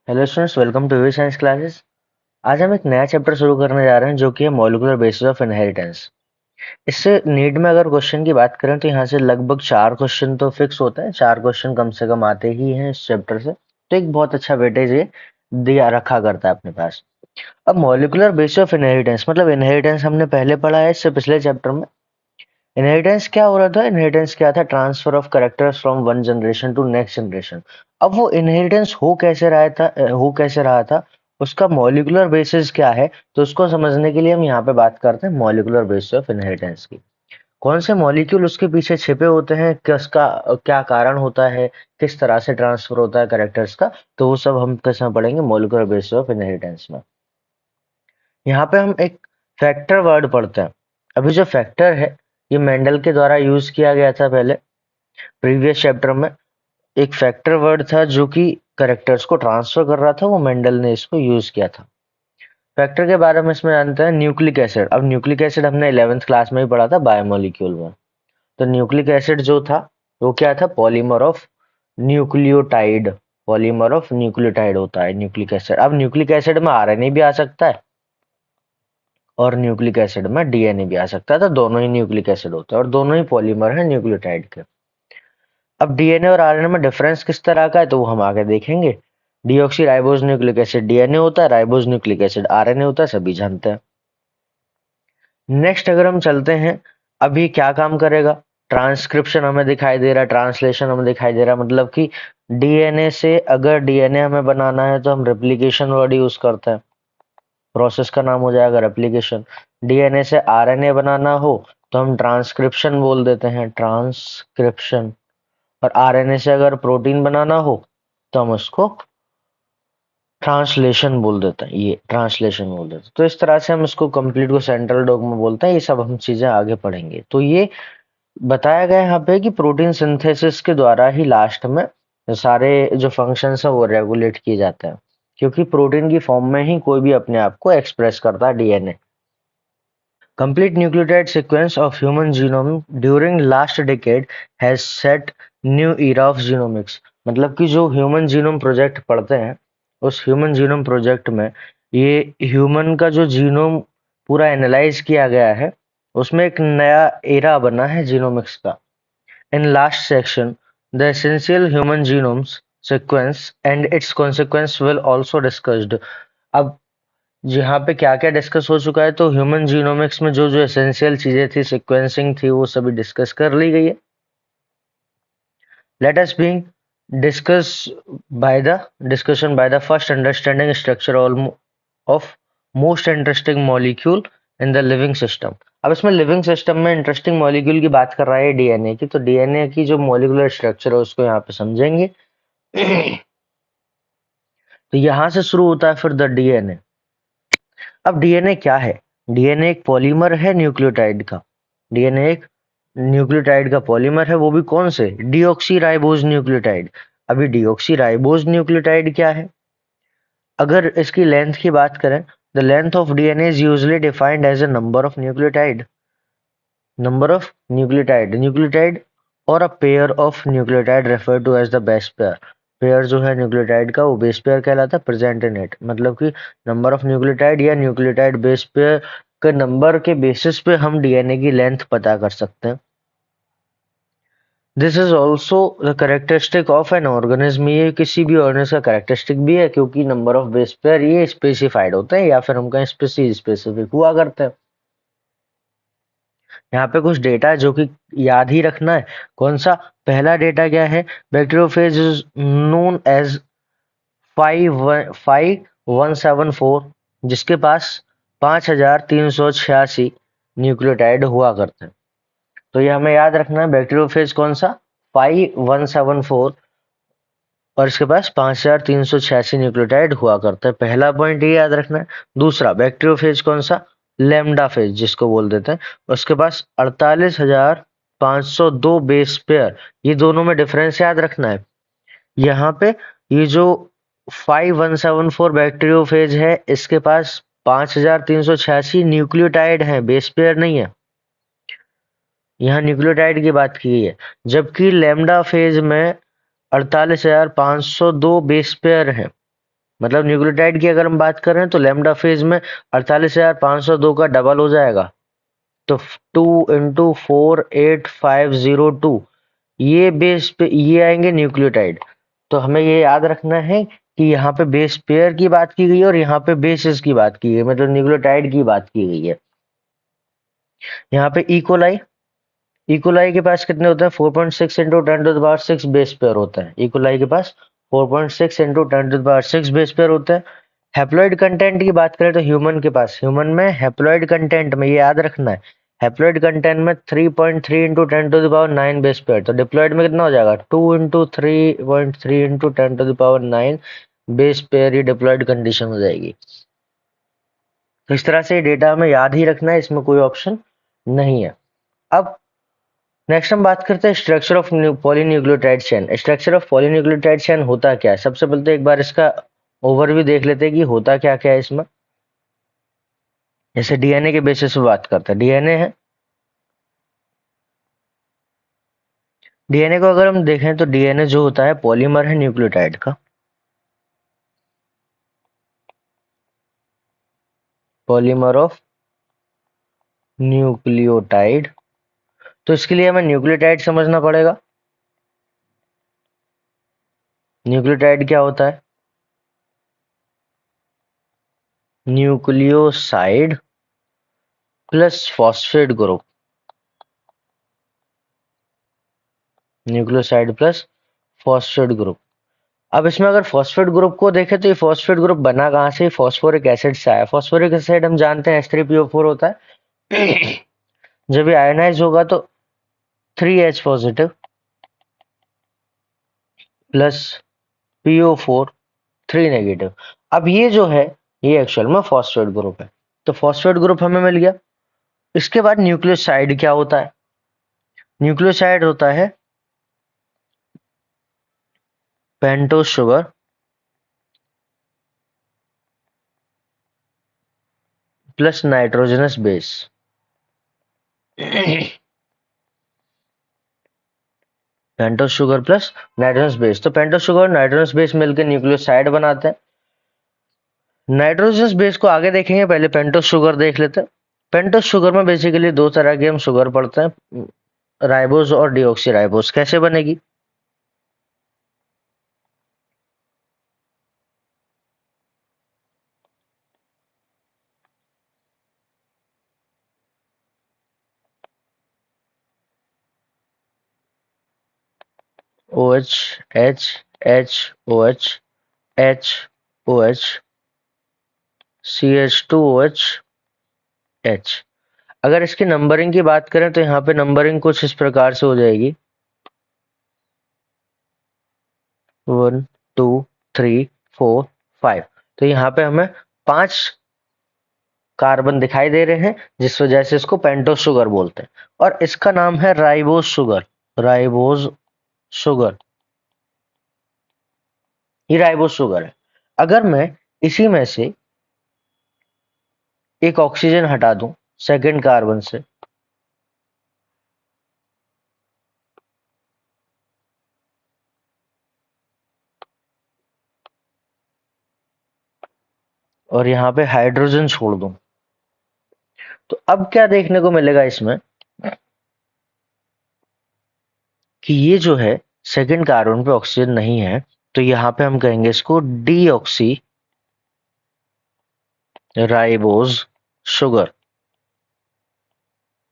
Hello students, welcome to UV science classes. आज हम एक नया चैप्टर शुरू करने जा रहे हैं जो कि है मॉलिक्यूलर बेसिस ऑफ इनहेरिटेंस। इससे नीट में अगर क्वेश्चन की बात करें तो यहाँ से लगभग 4 क्वेश्चन तो फिक्स होता है, 4 क्वेश्चन कम से कम आते ही हैं इस चैप्टर से। तो एक बहुत अच्छा वेटेज ये दिया रखा करता है अपने पास। अब मॉलिक्यूलर बेसिस ऑफ इनहेरिटेंस मतलब इनहेरिटेंस हमने पहले पढ़ा है इससे पिछले चैप्टर में। इनहेरिटेंस क्या हो रहा था? इनहेरिटेंस क्या था? Transfer of characters from one generation to next generation. अब वो इनहेरिटेंस हो कैसे रहा था, उसका मॉलिक्यूलर बेसिस क्या है? तो उसको समझने के लिए हम यहाँ पे बात करते हैं मॉलिक्यूलर बेसिस ऑफ इनहेरिटेंस की। कौन से मॉलिक्यूल उसके पीछे छिपे होते हैं, किसका क्या कारण होता है, किस तरह से ट्रांसफर होता है कैरेक्टर्स का, तो वो सब हम किसमें पढ़ेंगे? मॉलिक्यूलर बेसिस ऑफ इनहेरिटेंस में। यहाँ पे हम एक फैक्टर वर्ड पढ़ते हैं। अभी जो फैक्टर है ये मेंडल के द्वारा यूज किया गया था पहले प्रीवियस चैप्टर में। एक फैक्टर वर्ड था जो कि करेक्टर्स को ट्रांसफर कर रहा था, वो मेंडल ने इसको यूज किया था। फैक्टर के बारे में इसमें जानते हैं न्यूक्लिक एसिड। अब न्यूक्लिक एसिड हमने 11th क्लास में ही पढ़ा था बायोमोलिक्यूल में। तो न्यूक्लिक एसिड जो था वो क्या था? Polymer of nucleotide. Polymer of nucleotide होता है न्यूक्लिक एसिड। अब न्यूक्लिक एसिड में आरएनए भी आ सकता है और न्यूक्लिक एसिड में डीएनए भी आ सकता है, तो दोनों ही न्यूक्लिक एसिड होता है और दोनों ही पॉलीमर है न्यूक्लियोटाइड के। अब डीएनए और आरएनए में डिफरेंस किस तरह का है तो वो हम आगे देखेंगे। Deoxy ribose nucleic acid DNA होता है, राइबोज न्यूक्लिक एसिड आरएनए होता है, सभी जानते हैं। नेक्स्ट अगर हम चलते हैं, अभी क्या काम करेगा? ट्रांसक्रिप्शन हमें दिखाई दे रहा है, ट्रांसलेशन हमें दिखाई दे रहा है, मतलब कि डीएनए से अगर डीएनए हमें बनाना है तो हम रेप्लिकेशन वर्ड यूज करते हैं। प्रोसेस का नाम हो जाएगा रेप्लिकेशन। डीएनए से आरएनए बनाना हो तो हम ट्रांसक्रिप्शन बोल देते हैं, ट्रांसक्रिप्शन। और आरएनए से अगर प्रोटीन बनाना हो तो हम उसको ट्रांसलेशन बोल देते हैं, ये ट्रांसलेशन बोल देते हैं। तो इस तरह से हम इसको कंप्लीट को सेंट्रल डॉग्मा बोलते हैं। ये सब हम चीजें आगे पढ़ेंगे। तो ये बताया गया यहाँ पे कि प्रोटीन सिंथेसिस के द्वारा ही लास्ट में सारे जो फंक्शंस है वो रेगुलेट किए जाते हैं, क्योंकि प्रोटीन की फॉर्म में ही कोई भी अपने आप को एक्सप्रेस करता है, DNA. Complete nucleotide sequence of human genome during last decade has set new era of genomics। मतलब कि जो ह्यूमन जीनोम प्रोजेक्ट पढ़ते हैं, उस ह्यूमन जीनोम प्रोजेक्ट में ये ह्यूमन का जो जीनोम पूरा एनालाइज किया गया है, उसमें एक नया एरा बना है जीनोमिक्स का। In last section, the essential human genomes sequence and its consequence will also discussed। अब यहाँ पे क्या क्या डिस्कस हो चुका है, तो ह्यूमन जीनोमिक्स में जो जो एसेंशियल चीजें थी, सिक्वेंसिंग थी, वो सभी डिस्कस कर ली गई है। Let us being discuss by the discussion by the first understanding structure of most interesting molecule in the living system. अब इसमें लिविंग सिस्टम में इंटरेस्टिंग मॉलिक्यूल की बात कर रहा है डीएनए की, तो डीएनए की जो मॉलिक्यूलर स्ट्रक्चर है उसको यहाँ पे समझेंगे। तो यहाँ से शुरू होता है फिर द डीएनए। अब डीएनए क्या है? डीएनए एक पॉलीमर है न्यूक्लियोटाइड का। डीएनए एक न्यूक्लियोटाइड का पॉलीमर है, वो भी कौन से? Deoxyribose nucleotide. अभी डीऑक्सी राइबोज न्यूक्लियोटाइड क्या है? अगर इसकी लेंथ की बात करें, the length of DNA is usually defined as a number of nucleotide. Number of nucleotide और a pair of nucleotide refer to as the base pair. Pair जो है न्यूक्लियोटाइड का वो बेस पेयर कहलाता है, प्रेजेंट इन इट। मतलब कि number of nucleotide या न्यूक्लियोटाइड बेस पेयर के नंबर के बेसिस पे हम डीएनए की लेंथ पता कर सकते हैं। This is also the characteristic of an organism. ये किसी भी ऑर्गेनिज्म का कैरेक्टरिस्टिक भी है, क्योंकि नंबर ऑफ बेस पेयर ये स्पेसिफाइड होते हैं या फिर हम कहें स्पेसीज स्पेसिफिक हुआ करते हैं। यहाँ पे कुछ डेटा है जो कि याद ही रखना है। कौन सा? पहला डेटा क्या है? बैक्टीरियोफेज इज नोन एज 5174, जिसके पास 5386 न्यूक्लियोटाइड हुआ करते हैं। तो ये हमें याद रखना है। बैक्टीरियोफेज कौन सा? 5174, और इसके पास 5386 न्यूक्लियोटाइड हुआ करता है। पहला पॉइंट ये याद रखना है। दूसरा, बैक्टीरियोफेज कौन सा? लैम्डा फेज जिसको बोल देते हैं। उसके पास 48,502 बेस पेयर। ये दोनों में डिफरेंस याद रखना है। यहाँ पे ये जो 5174 बैक्टीरियोफेज है, इसके पास 5386 न्यूक्लियोटाइड है, बेस पेयर नहीं है। यहाँ न्यूक्लियोटाइड की बात की गई है, जबकि लैम्डा फेज में 48,502 बेस पेयर है। मतलब न्यूक्लियोटाइड की अगर हम बात करें तो लैम्डा फेज में 48,502 का डबल हो जाएगा, तो 2 × 4 8 5 0 2 ये बेस पे ये आएंगे न्यूक्लियोटाइड। तो हमें ये याद रखना है कि यहाँ पे बेस पेयर की बात की गई है और यहाँ पे बेसिस की बात की गई, मतलब न्यूक्लियोटाइड की बात की गई है। यहाँ पे इकोलाई, इकोलाई के पास कितने होते हैं? 4.6 इंटू 10⁻6 बेस पेयर होता है। इकोलाई के पास 4.6 इंटू 10⁻6 बेस पेयर होते हैं। हैप्लॉइड कंटेंट की बात करें तो ह्यूमन के पास, ह्यूमन में हैप्लॉइड कंटेंट में ये याद रखना है, हैप्लॉइड कंटेंट में 3.3 इंटू 10⁻9 बेस पेयर, तो डिप्लॉइड में कितना हो जाएगा? 2 × 3.3 इंटू 10⁻9 बेस पेयर, ये डिप्लॉइड कंडीशन हो जाएगी। तो इस तरह से डेटा हमें याद ही रखना है, इसमें कोई ऑप्शन नहीं है। अब नेक्स्ट हम बात करते हैं structure of polynucleotide chain. Structure of polynucleotide chain होता क्या है? सबसे पहले तो एक बार इसका ओवरव्यू देख लेते हैं कि होता क्या क्या है इसमें। जैसे डीएनए के बेसिस पे बात करते हैं, डीएनए है, डीएनए को अगर हम देखें तो डीएनए जो होता है पॉलीमर है न्यूक्लियोटाइड का, पॉलीमर ऑफ न्यूक्लियोटाइड। तो इसके लिए हमें न्यूक्लियोटाइड समझना पड़ेगा। न्यूक्लियोटाइड क्या होता है? Nucleoside plus phosphate group, nucleoside plus phosphate group. अब इसमें अगर फॉस्फेट ग्रुप को देखें तो ये फॉस्फेट ग्रुप बना कहाँ से? फॉस्फोरिक एसिड से आया। फॉस्फोरिक एसिड हम जानते हैं H3PO4 होता है। जब ये आयनाइज होगा तो 3H positive plus PO4 3 negative. अब ये जो है ये एक्चुअल में फॉस्फेट ग्रुप है। तो फॉस्फेट ग्रुप हमें मिल गया। इसके बाद न्यूक्लियोसाइड क्या होता है? न्यूक्लियोसाइड होता है pentose sugar plus nitrogenous base. Pentose sugar plus nitrogenous base, तो पेंटोस शुगर और नाइट्रोजनस बेस मिलकर न्यूक्लियोसाइड बनाते हैं। नाइट्रोजनस बेस को आगे देखेंगे, पहले पेंटोस शुगर देख लेते हैं। पेंटोस शुगर में बेसिकली दो तरह के हम शुगर पढ़ते हैं, राइबोस और डिऑक्सी राइबोस। कैसे बनेगी? O H H H O H H O H CH2OH H। अगर इसकी नंबरिंग की बात करें तो यहाँ पे नंबरिंग कुछ इस प्रकार से हो जाएगी, 1 2 3 4 5। तो यहाँ पे हमें 5 कार्बन दिखाई दे रहे हैं, जिस वजह से इसको पेंटोस शुगर बोलते हैं। और इसका नाम है राइबोस शुगर, राइबोस शुगर, ये राइबोस शुगर है। अगर मैं इसी में से एक ऑक्सीजन हटा दूं सेकंड कार्बन से, और यहाँ पे हाइड्रोजन छोड़ दूं, तो अब क्या देखने को मिलेगा इसमें कि ये जो है सेकंड कार्बन पे ऑक्सीजन नहीं है, तो यहाँ पे हम कहेंगे इसको डीऑक्सी राइबोस शुगर,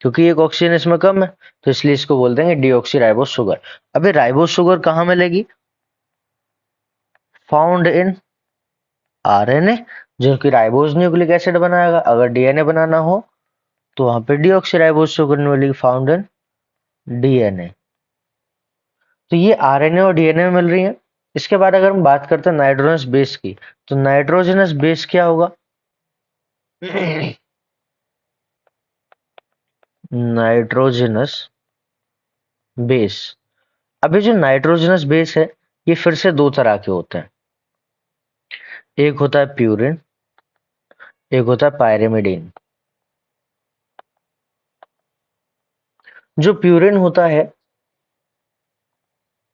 क्योंकि एक ऑक्सीजन इसमें कम है, तो इसलिए इसको बोल देंगे डीऑक्सी राइबोस शुगर। अबे राइबोस शुगर कहाँ मिलेगी? फाउंड इन आरएनए, जो कि राइबोस न्यूक्लिक एसिड बनाएगा। अगर डीएनए बनाना हो तो वहां पे डीऑक्सी राइबोस शुगर मिलेगी, फाउंड इन डीएनए। तो ये आरएनए और डीएनए में मिल रही है। इसके बाद अगर हम बात करते हैं नाइट्रोजनस बेस की, तो नाइट्रोजनस बेस क्या होगा? Nitrogenous base. अभी जो नाइट्रोजनस बेस है ये फिर से दो तरह के होते हैं, एक होता है प्यूरिन, एक होता है पायरिमिडीन। जो प्यूरिन होता है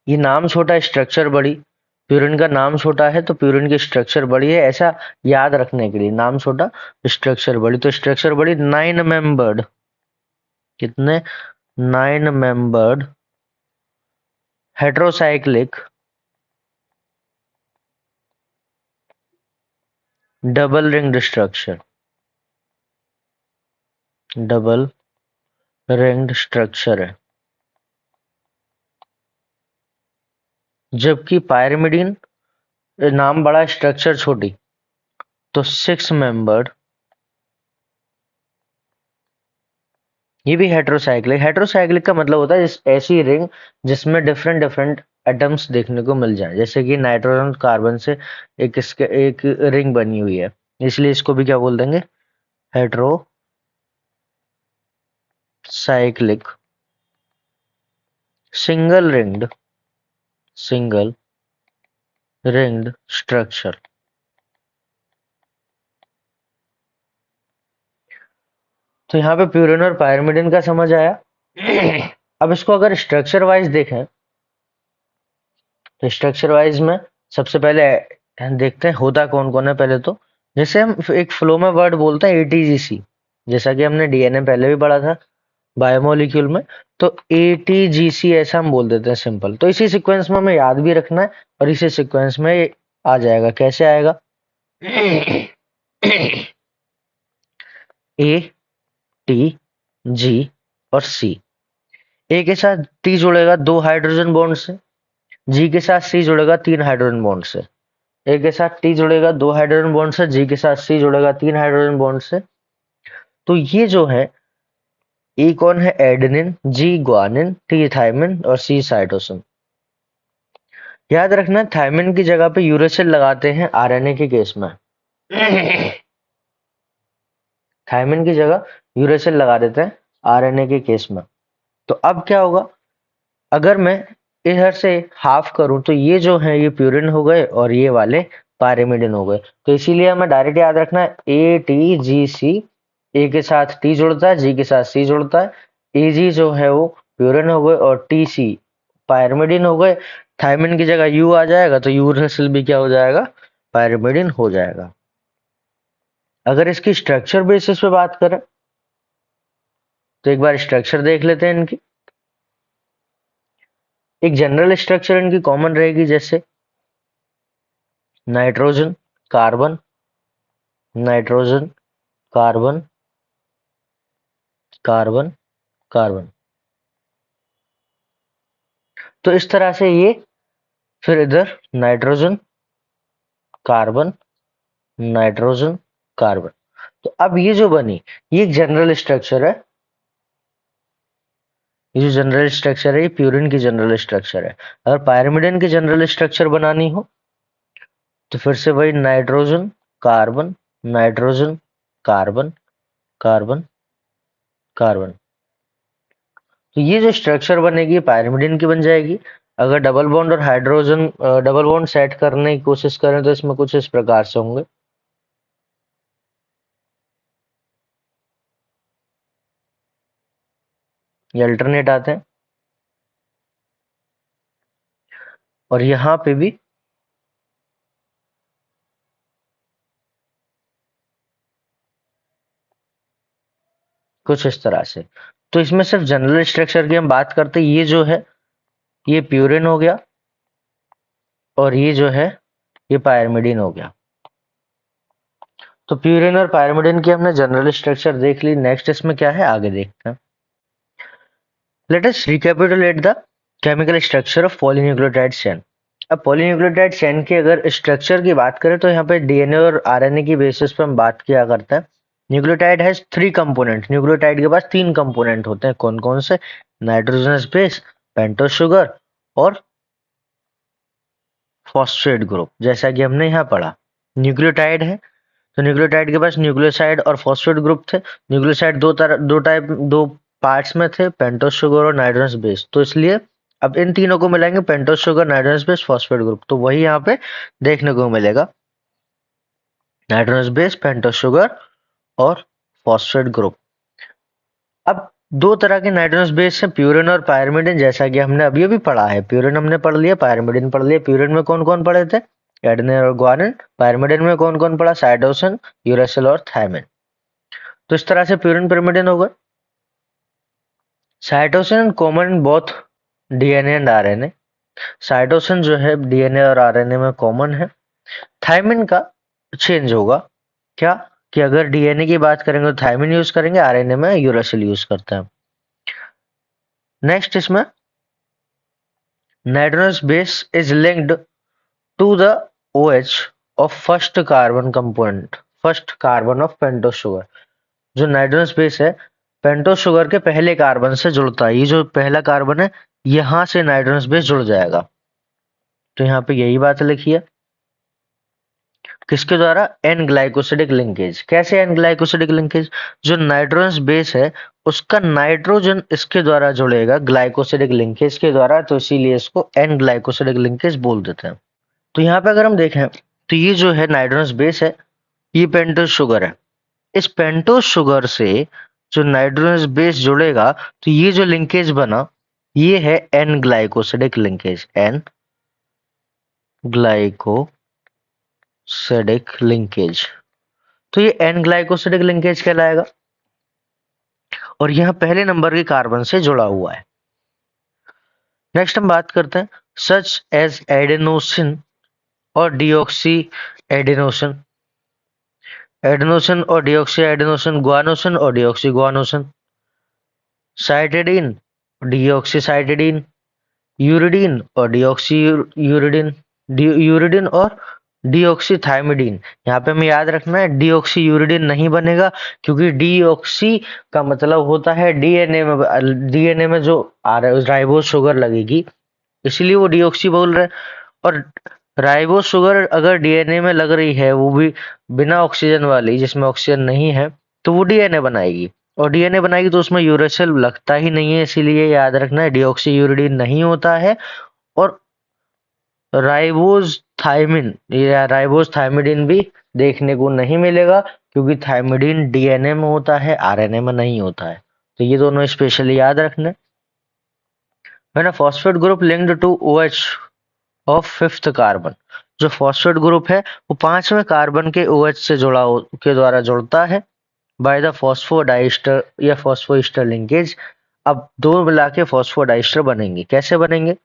ये नाम छोटा, स्ट्रक्चर बड़ी, प्यूरिन का नाम छोटा है तो प्यूरिन की स्ट्रक्चर बड़ी है, ऐसा याद रखने के लिए। नाम छोटा, स्ट्रक्चर बड़ी, तो स्ट्रक्चर बड़ी 9 मेंबर्ड, कितने, 9 membered heterocyclic double ringed structure, double ringed structure है। जबकि पायरिमिडीन नाम बड़ा, स्ट्रक्चर छोटी, तो 6 मेंबर्ड, ये भी हेट्रोसाइक्लिक। हेट्रोसाइक्लिक का मतलब होता है ऐसी रिंग जिसमें डिफरेंट डिफरेंट एटम्स देखने को मिल जाए, जैसे कि नाइट्रोजन कार्बन से एक रिंग बनी हुई है, इसलिए इसको भी क्या बोल देंगे, हेट्रोसाइक्लिक सिंगल रिंग्ड स्ट्रक्चर। तो यहाँ पे प्यूरिन और पायरिमिडिन का समझ आया। अब इसको अगर स्ट्रक्चर वाइज देखें तो स्ट्रक्चर वाइज में सबसे पहले देखते हैं होता कौन कौन है। पहले तो जैसे हम एक फ्लो में वर्ड बोलते हैं एटीजीसी, जैसा कि हमने डीएनए पहले भी पढ़ा था बायोमोलिक्यूल में, तो एटीजीसी ऐसा हम बोल देते हैं सिंपल। तो इसी सीक्वेंस में हमें याद भी रखना है और इसी सीक्वेंस में ये आ जाएगा। कैसे आएगा, ए टी जी और सी। ए के साथ टी जुड़ेगा 2 हाइड्रोजन बॉन्ड से, जी के साथ सी जुड़ेगा 3 हाइड्रोजन बॉन्ड से। ए के साथ टी जुड़ेगा 2 हाइड्रोजन बॉन्ड से, जी के साथ सी जुड़ेगा 3 हाइड्रोजन बॉन्ड से। तो ये जो है, ए कौन है, एडेनिन, जी ग्वानिन, टी थायमिन और सी साइटोसिन। याद रखना थायमिन की जगह पे यूरेसिल लगाते हैं आरएनए के केस में। थायमिन की जगह यूरेसिल लगा देते हैं आरएनए के केस में। तो अब क्या होगा, अगर मैं इधर से हाफ करूं तो ये जो है ये प्यूरिन हो गए और ये वाले पायरिमिडिन हो गए। तो इसीलिए हमें डायरेक्ट याद रखना है ए टी जी सी। ए के साथ टी जुड़ता है, जी के साथ सी जुड़ता है, ए जी जो है वो प्यूरिन हो गए और टी सी पायरिमिडिन हो गए। थायमिन की जगह यू आ जाएगा तो यूरेसिल भी क्या हो जाएगा, पायरिमिडिन हो जाएगा। अगर इसकी स्ट्रक्चर बेसिस पे बात करें तो एक बार स्ट्रक्चर देख लेते हैं इनकी। एक जनरल स्ट्रक्चर इनकी कॉमन रहेगी, जैसे nitrogen carbon, nitrogen carbon, carbon, carbon. तो इस तरह से ये, फिर इधर नाइट्रोजन कार्बन, नाइट्रोजन कार्बन। तो अब ये जो बनी, ये एक जनरल स्ट्रक्चर है। ये जो जनरल स्ट्रक्चर है ये प्यूरिन की जनरल स्ट्रक्चर है। अगर पायरिमिडिन की जनरल स्ट्रक्चर बनानी हो तो फिर से वही nitrogen carbon, nitrogen carbon, carbon, carbon. तो ये जो स्ट्रक्चर बनेगी पायरिमिडिन की बन जाएगी। अगर डबल बॉन्ड और हाइड्रोजन डबल बॉन्ड सेट करने की कोशिश करें तो इसमें कुछ इस प्रकार से होंगे। ये अल्टरनेट आते हैं और यहाँ पे भी कुछ इस तरह से। तो इसमें सिर्फ जनरल स्ट्रक्चर की हम बात करते हैं। ये जो है ये प्यूरिन हो गया और ये जो है ये पायरिमिडिन हो गया। तो प्यूरिन और पायरिमिडिन की हमने जनरल स्ट्रक्चर देख ली। नेक्स्ट इसमें क्या है आगे देखते हैं। Let us recapitulate the chemical structure of polynucleotide chain. अब पॉलीन्यूक्लियोटाइड चेन के अगर स्ट्रक्चर की बात करें तो यहाँ पे डीएनए और आरएनए की बेसिस पे हम बात किया करते हैं। Nucleotide has 3 component. न्यूक्लियोटाइड के पास 3 कंपोनेंट होते हैं। कौन कौन से, नाइट्रोजनस बेस, पेंटोस शुगर और फॉस्फेट ग्रुप। जैसा कि हमने यहाँ पढ़ा, न्यूक्लियोटाइड है तो न्यूक्लियोटाइड के पास न्यूक्लियोसाइड और फॉस्फेट ग्रुप थे। न्यूक्लियोसाइड दो पार्ट्स में थे, पेंटोस शुगर और नाइट्रोजनस बेस। तो इसलिए अब इन तीनों को मिलाएंगे, pentose sugar, nitrogenous base, phosphate group. तो वही यहाँ पे देखने को मिलेगा, नाइट्रोजनस बेस, पेंटोस शुगर और फॉस्फेट ग्रुप। अब दो तरह के नाइट्रोजनस बेस हैं, प्यूरिन और पायरिमिडिन, जैसा कि हमने अभी अभी पढ़ा है। प्यूरिन हमने पढ़ लिया, पायरिमिडिन पढ़ लिया। प्यूरिन में कौन कौन पढ़े थे? एडेनिन और ग्वानिन। पायरिमिडिन में कौन कौन पढ़ा? साइटोसिन, यूरेसिल और थायमिन। तो इस तरह से प्यूरिन पिरिमिडिन होगा। Cytosine common in both DNA and RNA. Cytosine जो है डीएनए और आरएनए में कॉमन है। थायमिन का चेंज होगा, क्या कि अगर डीएनए की बात करेंगे तो थायमिन यूज करेंगे, आरएनए में यूरेसिल यूज करते हैं। नेक्स्ट इसमें nitrogenous base is linked to the OH of first carbon component, first carbon of pentose sugar. जो नाइट्रोजनस बेस है पेंटोस शुगर के पहले कार्बन से जुड़ता है। ये जो पहला कार्बन है यहां से नाइट्रोजनस बेस जुड़ जाएगा। तो यहाँ पे यही बात लिखी है, किसके द्वारा? N glycosidic linkage. कैसे एन ग्लाइकोसिडिक लिंकेज? जो नाइट्रोजनस बेस है उसका नाइट्रोजन इसके द्वारा जुड़ेगा ग्लाइकोसिडिक लिंकेज के द्वारा, तो इसीलिए इसको एन ग्लाइकोसिडिक लिंकेज बोल देते हैं। तो यहाँ पे अगर हम देखें तो ये जो है नाइट्रोजनस बेस है, ये पेंटोस शुगर है। इस पेंटोस शुगर से जो नाइट्रोजनस बेस जुड़ेगा तो ये जो लिंकेज बना ये है N glycosidic linkage, N glycosidic linkage. तो ये एन ग्लाइकोसिडिक लिंकेज कहलाएगा और यह पहले नंबर के कार्बन से जुड़ा हुआ है। नेक्स्ट हम बात करते हैं सच एज एडेनोसिन और डिऑक्सी एडेनोसिन। एडेनोसिन और डिऑक्सी एडेनोसिन, ग्वानोसिन और deoxy guanosine, cytidine, deoxy cytidine, uridine और डिऑक्सी यूरिडीन, यूरिडीन और डिऑक्सीथाइमिडीन। यहाँ पे हमें याद रखना है डिऑक्सी यूरिडीन नहीं बनेगा, क्योंकि डिऑक्सी का मतलब होता है डीएनए में जो राइबोज शुगर लगेगी, इसलिए वो डिऑक्सी बोल रहे हैं। और राइबोज शुगर अगर डीएनए में लग रही है, वो भी बिना ऑक्सीजन वाली, जिसमें ऑक्सीजन नहीं है, तो वो डीएनए बनाएगी और डीएनए बनाएगी तो उसमें यूरेसिल लगता ही नहीं है, इसीलिए याद रखना है डिऑक्सी यूरिडीन नहीं होता है। और राइबोज थायमिन या राइबोज थायमिडीन भी देखने को नहीं मिलेगा, क्योंकि थायमिडीन डीएनए में होता है, आरएनए में नहीं होता है। तो ये दोनों स्पेशली याद रखने। When a phosphate group linked to OH of fifth carbon, जो फॉस्फेट ग्रुप है वो पांचवें कार्बन के OH से के द्वारा जुड़ता है बाय द फॉस्फोडाइस्टर या फॉस्फोइस्टर लिंकेज। अब दो मिला के फॉस्फोडाइस्टर बनेंगे। कैसे बनेंगे?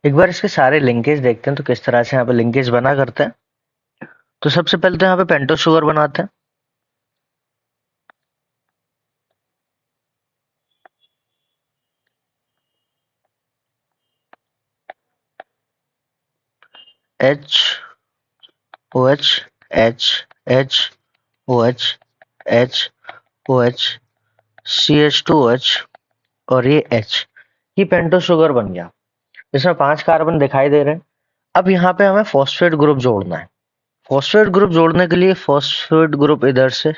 एक बार इसके सारे लिंकेज देखते हैं तो किस तरह से यहाँ पे लिंकेज बना करते हैं। तो सबसे पहले तो यहाँ पे पेंटोस शुगर बनाते हैं। H O H H H O H H O H CH2OH और ये H, ये पेंटोस शुगर बन गया। इसमें 5 कार्बन दिखाई दे रहे हैं। अब यहाँ पे हमें फॉस्फेट ग्रुप जोड़ना है। फॉस्फेट ग्रुप जोड़ने के लिए फॉस्फेट ग्रुप इधर से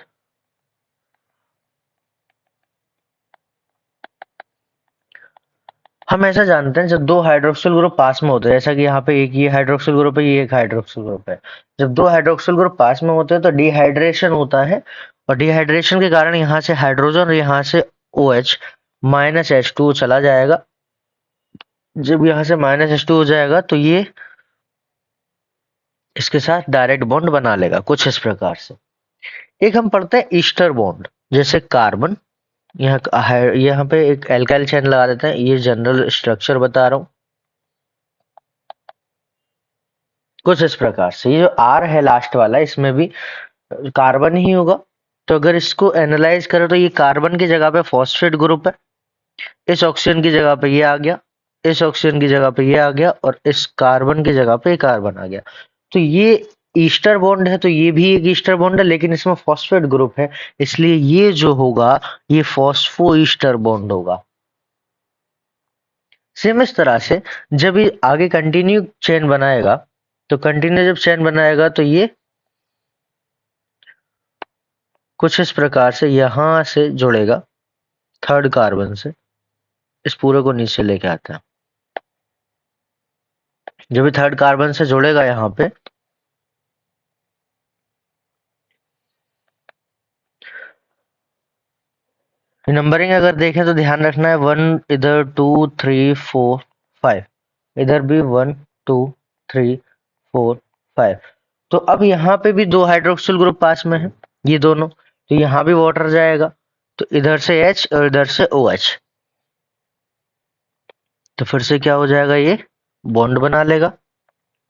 हम ऐसा जानते हैं, जब दो हाइड्रोक्सिल ग्रुप पास में होते हैं, जैसा कि यहाँ पे एक ये हाइड्रोक्सिल ग्रुप है, ये एक हाइड्रोक्सिल ग्रुप है। जब दो हाइड्रोक्सिल ग्रुप पास में होते हैं तो डिहाइड्रेशन होता है और डिहाइड्रेशन के कारण यहाँ से हाइड्रोजन और यहाँ से OH -H2 चला जाएगा। जब यहाँ से -H2 हो जाएगा तो ये इसके साथ डायरेक्ट बॉन्ड बना लेगा कुछ इस प्रकार से। एक हम पढ़ते हैं ईस्टर बॉन्ड, जैसे कार्बन, यहाँ पे एक एल्काइल चेन लगा देते हैं। ये जनरल स्ट्रक्चर बता रहा हूँ कुछ इस प्रकार से। ये जो R है लास्ट वाला, इसमें भी कार्बन ही होगा। तो अगर इसको एनालाइज करें तो ये कार्बन की जगह पे फॉस्फेट ग्रुप है, इस ऑक्सीजन की जगह पे ये आ गया, इस ऑक्सीजन की जगह पे ये आ गया और इस कार्बन की जगह पे कार्बन आ गया। तो ये ईस्टर बॉन्ड है, तो ये भी एक ईस्टर बॉन्ड है, लेकिन इसमें फॉस्फेट ग्रुप है, इसलिए ये जो होगा ये फॉस्फो ईस्टर बॉन्ड होगा। सेम इस तरह से जब ये आगे कंटिन्यू चेन बनाएगा, तो कंटिन्यू जब चेन बनाएगा तो ये कुछ इस प्रकार से यहां से जुड़ेगा थर्ड कार्बन से, इस पूरे को नीचे लेके आता है। जब ये थर्ड कार्बन से जुड़ेगा यहाँ पे, नंबरिंग अगर देखें तो ध्यान रखना है, 1 इधर, 2 3 4 5, इधर भी 1 2 3 4 5। तो अब यहाँ पे भी दो हाइड्रोक्सिल ग्रुप पास में है, ये दोनों, तो यहाँ भी वाटर जाएगा, तो इधर से H और इधर से OH, तो फिर से क्या हो जाएगा, ये बॉन्ड बना लेगा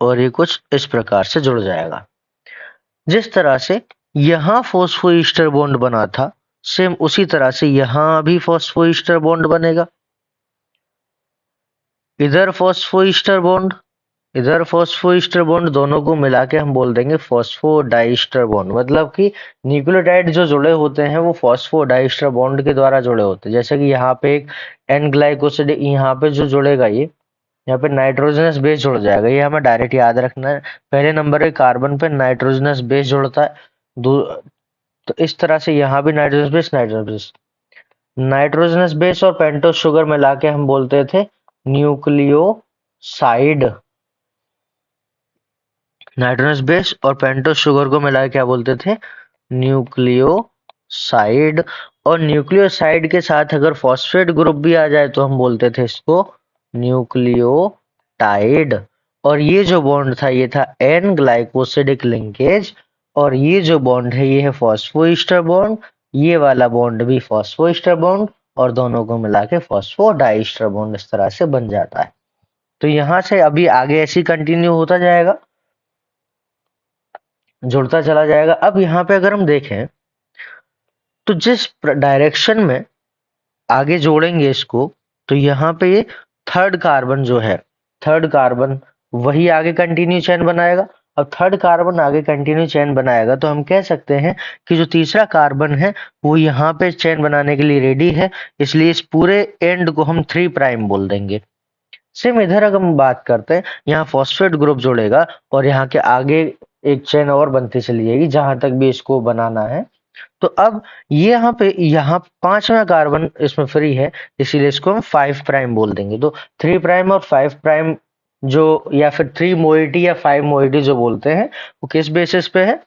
और ये कुछ इस प्रकार से जुड़ जाएगा। जिस तरह से यहाँ फॉस्फोईस्टर बॉन्ड बना था, सेम उसी तरह से यहाँ भी फॉस्फोईस्टर बॉन्ड बनेगा। इधर फॉस्फोईस्टर बॉन्ड, इधर फॉस्फोईस्टर बॉन्ड, दोनों को मिला के हम बोल देंगे फॉस्फोडाइस्टर बॉन्ड। मतलब कि न्यूक्लियोटाइड जो जुड़े होते हैं वो फॉस्फोडाइस्टर बॉन्ड के द्वारा जुड़े होते हैं। जैसे कि यहाँ पे एक एन ग्लाइकोसिड, यहाँ पे जो जुड़ेगा ये, यहाँ पे नाइट्रोजनस बेस जुड़ जाएगा, ये हमें डायरेक्ट याद रखना है। पहले नंबर के कार्बन पे नाइट्रोजनस बेस जुड़ता है, तो इस तरह से यहाँ भी नाइट्रोजनस बेस, नाइट्रोजनस बेस और पेंटोस शुगर मिला के हम बोलते थे न्यूक्लियोसाइड। नाइट्रोजनस बेस और पेंटोस शुगर को मिला के क्या बोलते थे, न्यूक्लियोसाइड। और न्यूक्लियोसाइड के साथ अगर फॉस्फेट ग्रुप भी आ जाए तो हम बोलते थे इसको न्यूक्लियोटाइड। और ये जो बॉन्ड था ये था एन ग्लाइकोसिडिक लिंकेज, और ये जो बॉन्ड है ये है फॉस्फोईस्टर बॉन्ड, ये वाला बॉन्ड भी फॉस्फोईस्टर बॉन्ड, और दोनों को मिला के फॉस्फोडाइस्टर बॉन्ड इस तरह से बन जाता है। तो यहां से अभी आगे ऐसे कंटिन्यू होता जाएगा, जुड़ता चला जाएगा। अब यहाँ पे अगर हम देखें तो जिस डायरेक्शन में आगे जोड़ेंगे इसको, तो यहाँ पे ये थर्ड कार्बन जो है, थर्ड कार्बन वही आगे कंटिन्यू चेन बनाएगा। अब थर्ड कार्बन आगे कंटिन्यू चेन बनाएगा तो हम कह सकते हैं कि जो तीसरा कार्बन है वो यहाँ पे चेन बनाने के लिए रेडी है, इसलिए इस पूरे एंड को हम 3 प्राइम बोल देंगे। सेम इधर अगर हम बात करते हैं, यहाँ फॉस्फेट ग्रुप जुड़ेगा और यहाँ के आगे एक चेन और बनती चली जाएगी जहां तक भी इसको बनाना है। तो अब ये यहाँ पांचवा कार्बन इसमें फ्री है, इसीलिए इसको हम 5 प्राइम बोल देंगे। तो 3 प्राइम और 5 प्राइम जो, या फिर 3 मोइटी या 5 मोइटी जो बोलते हैं, वो किस बेसिस पे है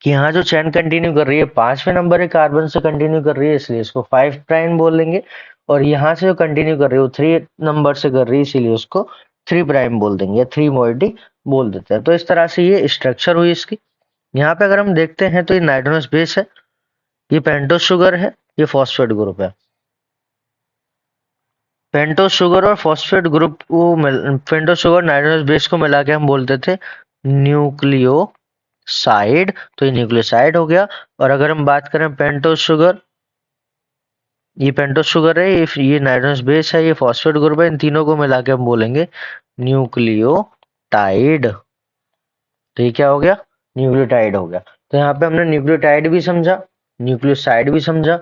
कि यहाँ जो चेन कंटिन्यू कर रही है 5वें नंबर के कार्बन से कंटिन्यू कर रही है, इसलिए इसको 5 प्राइम बोलेंगे। और यहाँ से जो कंटिन्यू कर रही है वो 3 नंबर से कर रही है, इसीलिए उसको 3 प्राइम बोल देंगे या 3 मोइटी बोल देते हैं। तो इस तरह से ये स्ट्रक्चर हुई इसकी। यहाँ पे अगर हम देखते हैं तो ये नाइट्रोजनस बेस है, ये पेंटोस शुगर है, ये फॉस्फेट ग्रुप है। पेंटोस शुगर और फॉस्फेट ग्रुप को पेंटोस शुगर नाइट्रोजनस बेस को मिला के हम बोलते थे न्यूक्लियोसाइड, तो ये न्यूक्लियोसाइड हो गया। और अगर हम बात करें पेंटोस शुगर, ये पेंटोस शुगर है, ये नाइट्रोजनस बेस है, ये फॉस्फेट ग्रुप है, इन तीनों को मिला के हम बोलेंगे न्यूक्लियोटाइड। तो ये क्या हो गया, न्यूक्लियोटाइड हो गया। तो यहाँ पे हमने न्यूक्लियोटाइड भी समझा, न्यूक्लियोसाइड भी समझा।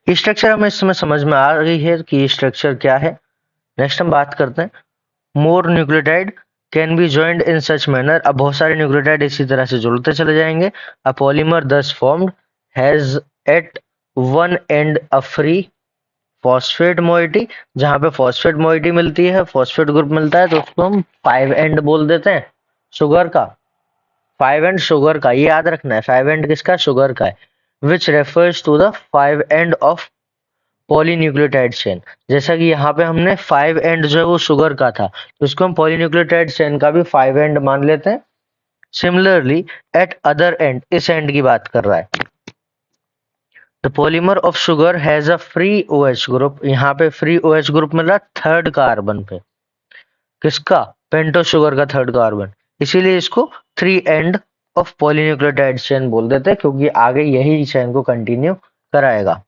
स्ट्रक्चर हमें इस समय समझ में आ रही है कि स्ट्रक्चर क्या है। नेक्स्ट हम बात करते हैं, more nucleotide can be joint in such manner. अब बहुत सारे न्यूक्लियोटाइड इसी तरह से जुड़ते चले जाएंगे। A polymer thus formed has at one end a free phosphate moiety. जहां पे फॉस्फेट मोइटी मिलती है, फॉस्फेट ग्रुप मिलता है, तो उसको हम 5 एंड बोल देते हैं, शुगर का 5 एंड शुगर का, ये याद रखना है 5 एंड किसका, शुगर का है। Which refers to the 5 end of polynucleotide chain. जैसा कि यहाँ पे हमने 5 एंड जो है वो शुगर का था, तो इसको हम पॉलीन्यूक्लियोटाइड चेन का भी 5 एंड मान लेते हैं। सिमिलरली एट अदर एंड, इस एंड की बात कर रहा है, the polymer of sugar has a free OH group. यहाँ पे फ्री OH ग्रुप मिल रहा थर्ड कार्बन पे, किसका, पेंटोस शुगर का थर्ड कार्बन, इसीलिए इसको 3 एंड ऑफ पॉलीन्यूक्लियोटाइड चेन बोल देते हैं, क्योंकि आगे यही चेन को कंटिन्यू कराएगा।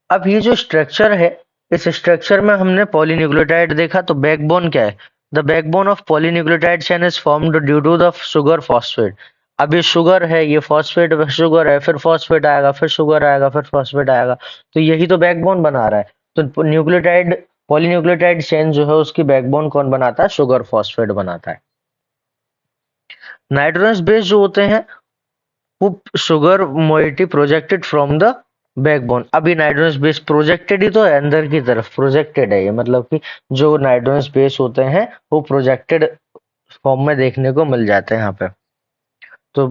अब ये जो स्ट्रक्चर है, इस स्ट्रक्चर में हमने पॉलीन्यूक्लियोटाइड देखा, तो बैकबोन क्या है, the backbone of polynucleotide chain is formed due to the sugar phosphate. अब ये शुगर है, ये फॉस्फेट शुगर है, फिर फॉस्फेट आएगा, फिर शुगर आएगा, फिर फॉस्फेट आएगा, तो यही तो बैकबोन बना रहा है। तो न्यूक्लियोटाइड, पॉलीन्यूक्लियोटाइड चेन जो है उसकी बैकबोन कौन बनाता है, शुगर फॉस्फेट बनाता है। नाइट्रोजनस बेस जो होते हैं वो sugar moiety projected from the backbone. अभी नाइट्रोजनस बेस प्रोजेक्टेड ही तो है, अंदर की तरफ प्रोजेक्टेड है ये, मतलब कि जो नाइट्रोजनस बेस होते हैं वो प्रोजेक्टेड फॉर्म में देखने को मिल जाते हैं यहाँ पे। तो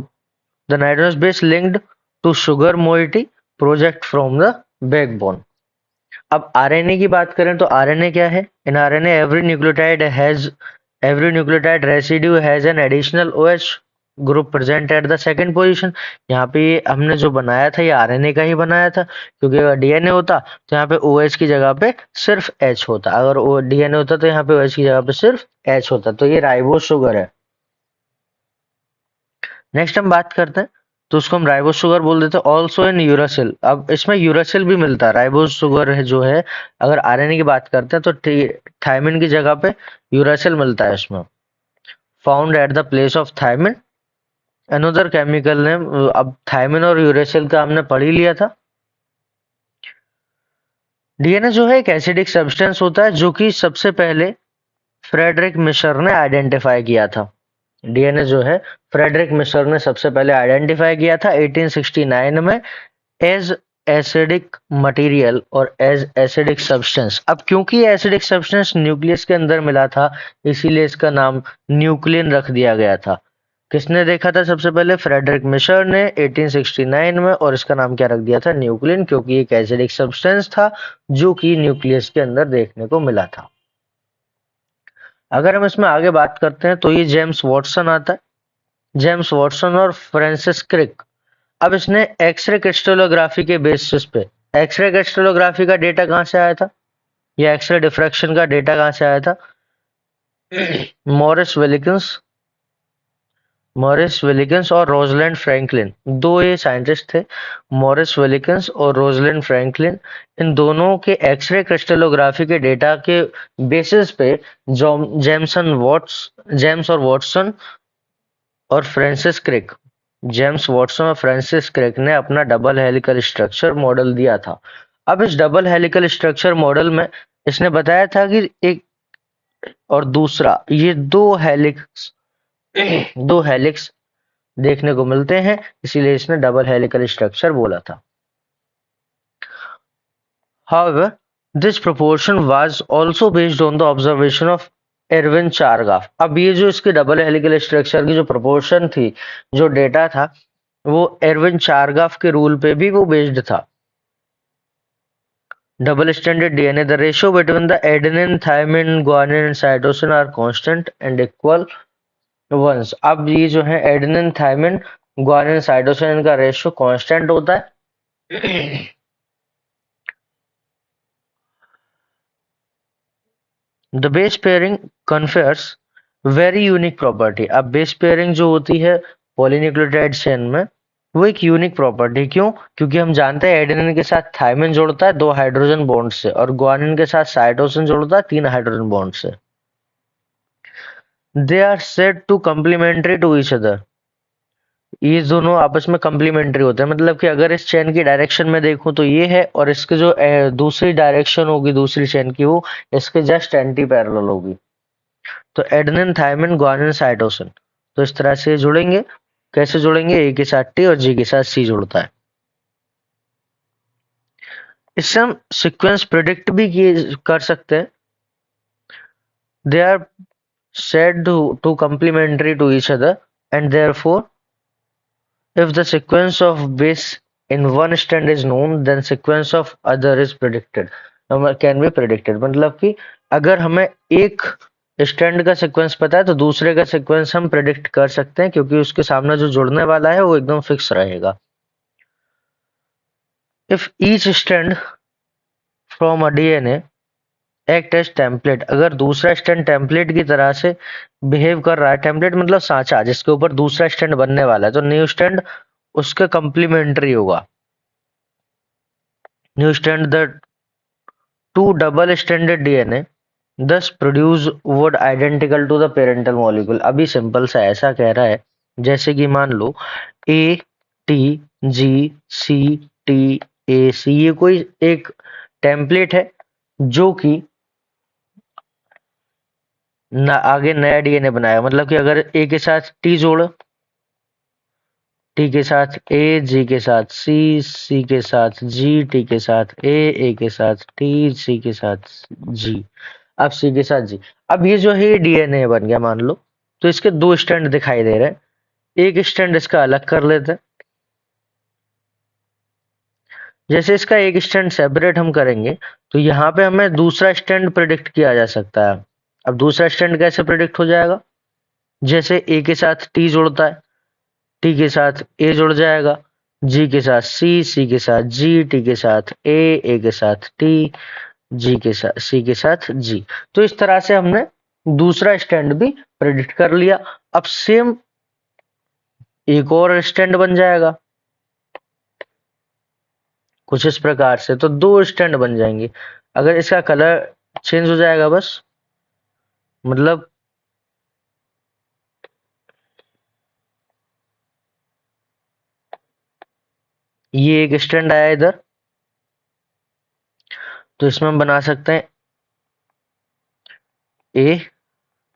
the nitrogenous base linked to sugar moiety project from the backbone. अब आरएनए की बात करें तो आरएनए क्या है? In RNA every nucleotide residue has an additional OH group present at the second position. यहाँ पे हमने जो बनाया था ये आरएनए का ही बनाया था, क्योंकि अगर डीएनए होता तो यहाँ पे ओएच की जगह पे सिर्फ एच होता, अगर डीएनए होता तो यहाँ पे ओएच की जगह पे सिर्फ एच होता। तो ये राइबोस शुगर है। नेक्स्ट हम बात करते हैं तो उसको हम राइबोस शुगर बोल देते हैं। ऑल्सो इन यूरासिल, अब इसमें यूरासिल भी मिलता है। राइबोस शुगर है जो है, अगर आरएनए की बात करते हैं तो थायमिन की जगह पे यूरासिल मिलता है इसमें। Found at the place of thymine another chemical name. अब थायमिन और यूरासिल का हमने पढ़ ही लिया था। डीएनए जो है एक एसिडिक सब्सटेंस होता है जो कि सबसे पहले फ्रेडरिक मिशर ने आइडेंटिफाई किया था। डीएनए जो है फ्रेडरिक मिशर ने सबसे पहले आइडेंटिफाई किया था 1869 में एज एसिडिक मटेरियल और एज एसिडिक सब्सटेंस। अब क्योंकि एसिडिक सब्सटेंस न्यूक्लियस के अंदर मिला था, इसीलिए इसका नाम न्यूक्लियन रख दिया गया था। किसने देखा था सबसे पहले? फ्रेडरिक मिशर ने 1869 में, और इसका नाम क्या रख दिया था? न्यूक्लियन, क्योंकि एक एसिडिक सब्सटेंस था जो कि न्यूक्लियस के अंदर देखने को मिला था। अगर हम इसमें आगे बात करते हैं तो ये जेम्स वॉटसन आता है। जेम्स वॉटसन और फ्रांसिस क्रिक। अब इसने एक्सरे क्रिस्टलोग्राफी के बेसिस पे, एक्सरे क्रिस्टलोग्राफी का डेटा कहाँ से आया था, या एक्सरे डिफ्रैक्शन का डेटा कहाँ से आया था? मॉरिस विलिकन्स और रोजलैंड फ्रैंकलिन, दो ये साइंटिस्ट थे, मॉरिस विलिकन्स और रोजलैंड फ्रैंकलिन। इन दोनों के एक्सरे क्रिस्टलोग्राफी के डेटा के बेसिस पे जेम्स और वॉटसन और फ्रांसिस क्रिक, जेम्स वॉटसन और फ्रांसिस क्रिक ने अपना डबल हेलिकल स्ट्रक्चर मॉडल दिया था। अब इस डबल हेलिकल स्ट्रक्चर मॉडल में इसने बताया था कि एक और दूसरा, ये दो हेलिक्स देखने को मिलते हैं, इसीलिए इसने डबल हेलिकल स्ट्रक्चर बोला था। However, this proportion was also based on the observation of Erwin Chargaff. अब ये जो इसके डबल हेलिकल स्ट्रक्चर की जो प्रोपोर्शन थी, जो डेटा था, वो एरविन चारगाफ के रूल पे भी वो बेस्ड था। Double standard DNA, the ratio between the adenine, thymine, guanine and cytosine are constant and equal ones. अब ये जो है एडेनिन, थायमिन, ग्वानिन, साइटोसिन का रेशियो कांस्टेंट होता है। The base pairing confers very unique property. अब base pairing जो होती है पॉलीन्यूक्लियोटाइड चेन में, वो एक यूनिक प्रॉपर्टी। क्यों? क्योंकि हम जानते हैं एडेनिन के साथ थायमिन जुड़ता है 2 हाइड्रोजन बॉन्ड से, और ग्वानिन के साथ साइटोसिन जुड़ता है 3 हाइड्रोजन बॉन्ड से। They are said to complementary to each other. ये दोनों आपस में कम्प्लीमेंट्री होते हैं, मतलब कि अगर इस चेन की डायरेक्शन में देखूं तो ये है, और इसके जो दूसरी डायरेक्शन होगी दूसरी चेन की, वो इसके जस्ट एंटी पैरेलल होगी। तो एडेनिन, थायमिन, ग्वानिन, साइटोसिन, तो इस तरह से जुड़ेंगे। कैसे जुड़ेंगे? ए के साथ टी और जी के साथ सी जुड़ता है। इससे हम सीक्वेंस प्रिडिक्ट भी कर सकते हैं। They are said to complementary to each other, and therefore if the sequence of base in one strand is known, then sequence of other is predicted, can be predicted। मतलब कि अगर हमें एक stand का सीक्वेंस पता है तो दूसरे का सीक्वेंस हम प्रेडिक्ट कर सकते हैं, क्योंकि उसके सामने जो जुड़ने वाला है वो एकदम फिक्स रहेगा। If each stand from a DNA act as template, अगर दूसरा स्टैंड टेम्पलेट की तरह से बिहेव कर रहा है, टेम्पलेट मतलब सांचा जिसके ऊपर दूसरा स्टैंड बनने वाला है, तो न्यू स्टैंड उसका कंप्लीमेंट्री होगा। New stand the two double standard DNA thus produce word identical to the parental molecule। अभी सिंपल सा ऐसा कह रहा है, जैसे कि मान लो A T G C T A सी, ये कोई एक टेम्पलेट है जो कि आगे नया डीएनए बनाएगा। मतलब कि अगर ए के साथ टी जोड़ो, टी के साथ ए, जी के साथ सी, सी के साथ जी, टी के साथ ए के साथ टी, सी के साथ जी, अब सी के साथ जी। अब ये जो है डीएनए बन गया मान लो, तो इसके दो स्टैंड दिखाई दे रहे हैं, एक स्टैंड इसका अलग कर लेते हैं। जैसे इसका एक स्टैंड सेपरेट हम करेंगे तो यहाँ पे हमें दूसरा स्टैंड प्रिडिक्ट किया जा सकता है। अब दूसरा स्टैंड कैसे प्रिडिक्ट हो जाएगा? जैसे ए के साथ टी जुड़ता है, टी के साथ ए जुड़ जाएगा, जी के साथ सी, सी के साथ जी, टी के साथ ए के साथ टी, जी के साथ सी के साथ जी। तो इस तरह से हमने दूसरा स्टैंड भी प्रेडिक्ट कर लिया। अब सेम एक और स्टैंड बन जाएगा कुछ इस प्रकार से, तो दो स्टैंड बन जाएंगे। अगर इसका कलर चेंज हो जाएगा बस, मतलब ये एक स्टैंड आया इधर, तो इसमें हम बना सकते हैं A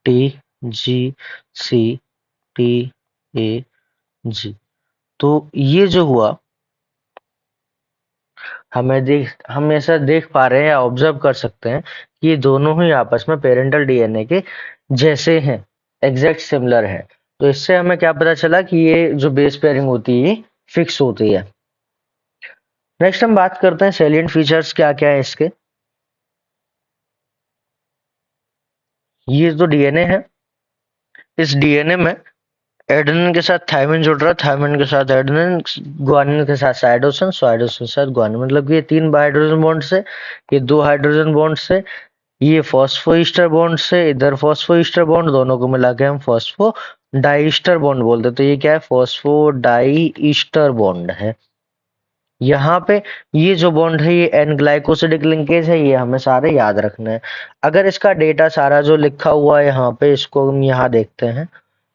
T G C T A जी। तो ये जो हुआ, हम ऐसा देख पा रहे हैं या ऑब्जर्व कर सकते हैं कि ये दोनों ही आपस में पेरेंटल डीएनए के जैसे हैं, एग्जैक्ट सिमिलर है। तो इससे हमें क्या पता चला कि ये जो बेस पेयरिंग होती है फिक्स होती है। नेक्स्ट हम बात करते हैं सैलिएंट फीचर्स क्या क्या है इसके। ये जो डीएनए है, इस डीएनए में एडेनिन के साथ थायमिन जुड़ रहा है, थायमिन के साथ एडेनिन, ग्वानिन के साथ साइटोसिन, साइटोसिन के साथ ग्वानिन, मतलब ये 3 हाइड्रोजन बॉन्ड से, ये 2 हाइड्रोजन बॉन्ड से, ये फॉस्फोईस्टर बॉन्ड से, इधर फॉस्फोईस्टर बॉन्ड, दोनों को मिला के हम फॉस्फो डाईस्टर बॉन्ड बोलते हैं। तो ये क्या है? फॉस्फो डाईस्टर बॉन्ड है। यहाँ पे ये जो बॉन्ड है ये एन ग्लाइकोसिडिक लिंकेज है, ये हमें सारे याद रखना है। अगर इसका डेटा सारा जो लिखा हुआ है यहाँ पे, इसको हम यहाँ देखते हैं